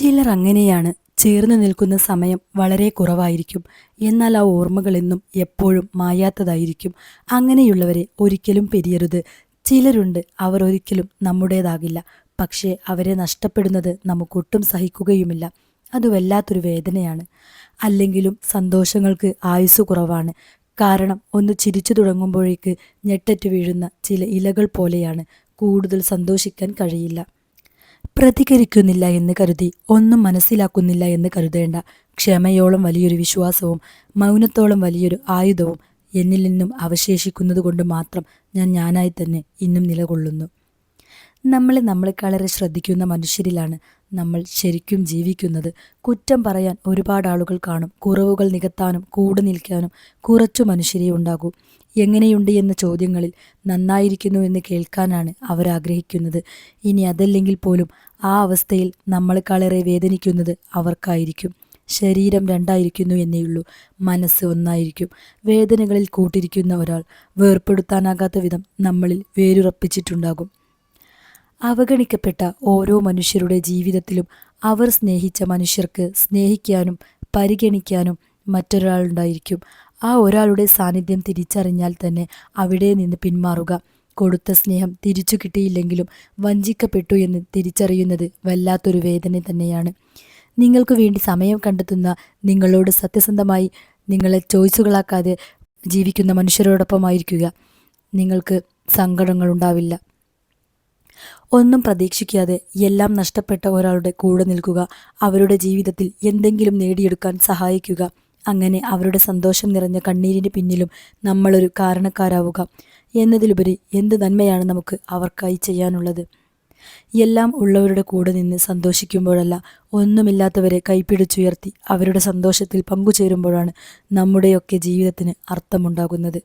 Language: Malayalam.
ചിലർ അങ്ങനെയാണ്. ചേർന്ന് നിൽക്കുന്ന സമയം വളരെ കുറവായിരിക്കും. എന്നാൽ ആ ഓർമ്മകളെന്നും എപ്പോഴും മായാത്തതായിരിക്കും. അങ്ങനെയുള്ളവരെ ഒരിക്കലും പിരിയരുത്. ചിലരുണ്ട്, അവർ ഒരിക്കലും നമ്മുടേതാകില്ല. പക്ഷേ അവരെ നഷ്ടപ്പെടുന്നത് നമുക്കൊട്ടും സഹിക്കുകയുമില്ല. അത് വല്ലാത്തൊരു വേദനയാണ്. അല്ലെങ്കിലും സന്തോഷങ്ങൾക്ക് ആയുസ് കുറവാണ്. കാരണം ഒന്ന് ചിരിച്ചു തുടങ്ങുമ്പോഴേക്ക് ഞെട്ടറ്റ് വീഴുന്ന ചില ഇലകൾ പോലെയാണ്. കൂടുതൽ സന്തോഷിക്കാൻ കഴിയില്ല. പ്രതികരിക്കുന്നില്ല എന്ന് കരുതി ഒന്നും മനസ്സിലാക്കുന്നില്ല എന്ന് കരുതേണ്ട. ക്ഷമയോളം വലിയൊരു വിശ്വാസവും മൗനത്തോളം വലിയൊരു ആയുധവും എന്നിൽ നിന്നും അവശേഷിക്കുന്നത് കൊണ്ട് മാത്രം ഞാൻ ഞാനായി തന്നെ ഇന്നും നിലകൊള്ളുന്നു. നമ്മളെക്കാളേറെ ശ്രദ്ധിക്കുന്ന മനുഷ്യരിലാണ് നമ്മൾ ശരിക്കും ജീവിക്കുന്നത്. കുറ്റം പറയാൻ ഒരുപാട് ആളുകൾ കാണും. കുറവുകൾ നികത്താനും കൂടെ നിൽക്കാനും കുറച്ചു മനുഷ്യരേ ഉണ്ടാകൂ. എങ്ങനെയുണ്ട് എന്ന ചോദ്യങ്ങളിൽ നന്നായിരിക്കുന്നു എന്ന് കേൾക്കാനാണ് അവരാഗ്രഹിക്കുന്നത്. ഇനി അതല്ലെങ്കിൽ പോലും ആ അവസ്ഥയിൽ നമ്മളെക്കാളേറെ വേദനിക്കുന്നത് അവർക്കായിരിക്കും. ശരീരം രണ്ടായിരിക്കുന്നു എന്നേയുള്ളൂ, മനസ്സ് ഒന്നായിരിക്കും. വേദനകളിൽ കൂട്ടിരിക്കുന്ന ഒരാൾ വേർപ്പെടുത്താനാകാത്ത വിധം നമ്മളിൽ വേരുറപ്പിച്ചിട്ടുണ്ടാകും. അവഗണിക്കപ്പെട്ട ഓരോ മനുഷ്യരുടെ ജീവിതത്തിലും അവർ സ്നേഹിച്ച മനുഷ്യർക്ക് സ്നേഹിക്കാനും പരിഗണിക്കാനും മറ്റൊരാളുണ്ടായിരിക്കും. ആ ഒരാളുടെ സാന്നിധ്യം തിരിച്ചറിഞ്ഞാൽ തന്നെ അവിടെ നിന്ന് പിന്മാറുക. കൊടുത്ത സ്നേഹം തിരിച്ചു കിട്ടിയില്ലെങ്കിലും വഞ്ചിക്കപ്പെട്ടു എന്ന് തിരിച്ചറിയുന്നത് വല്ലാത്തൊരു വേദന തന്നെയാണ്. നിങ്ങൾക്ക് വേണ്ടി സമയം കണ്ടെത്തുന്ന, നിങ്ങളോട് സത്യസന്ധമായി നിങ്ങളെ ചോയ്സുകളാക്കാതെ ജീവിക്കുന്ന മനുഷ്യരോടൊപ്പമായിരിക്കുക. നിങ്ങൾക്ക് സങ്കടങ്ങളുണ്ടാവില്ല. ഒന്നും പ്രതീക്ഷിക്കാതെ എല്ലാം നഷ്ടപ്പെട്ട ഒരാളുടെ കൂടെ നിൽക്കുക. അവരുടെ ജീവിതത്തിൽ എന്തെങ്കിലും നേടിയെടുക്കാൻ സഹായിക്കുക. അങ്ങനെ അവരുടെ സന്തോഷം നിറഞ്ഞ കണ്ണീരിന് പിന്നിലും നമ്മളൊരു കാരണക്കാരാവുക. എന്നതിലുപരി എന്ത് നന്മയാണ് നമുക്ക് അവർക്കായി ചെയ്യാനുള്ളത്? എല്ലാം ഉള്ളവരുടെ കൂടെ നിന്ന് സന്തോഷിക്കുമ്പോഴല്ല, ഒന്നുമില്ലാത്തവരെ കൈപ്പിടിച്ചുയർത്തി അവരുടെ സന്തോഷത്തിൽ പങ്കുചേരുമ്പോഴാണ് നമ്മുടെയൊക്കെ ജീവിതത്തിന് അർത്ഥമുണ്ടാകുന്നത്.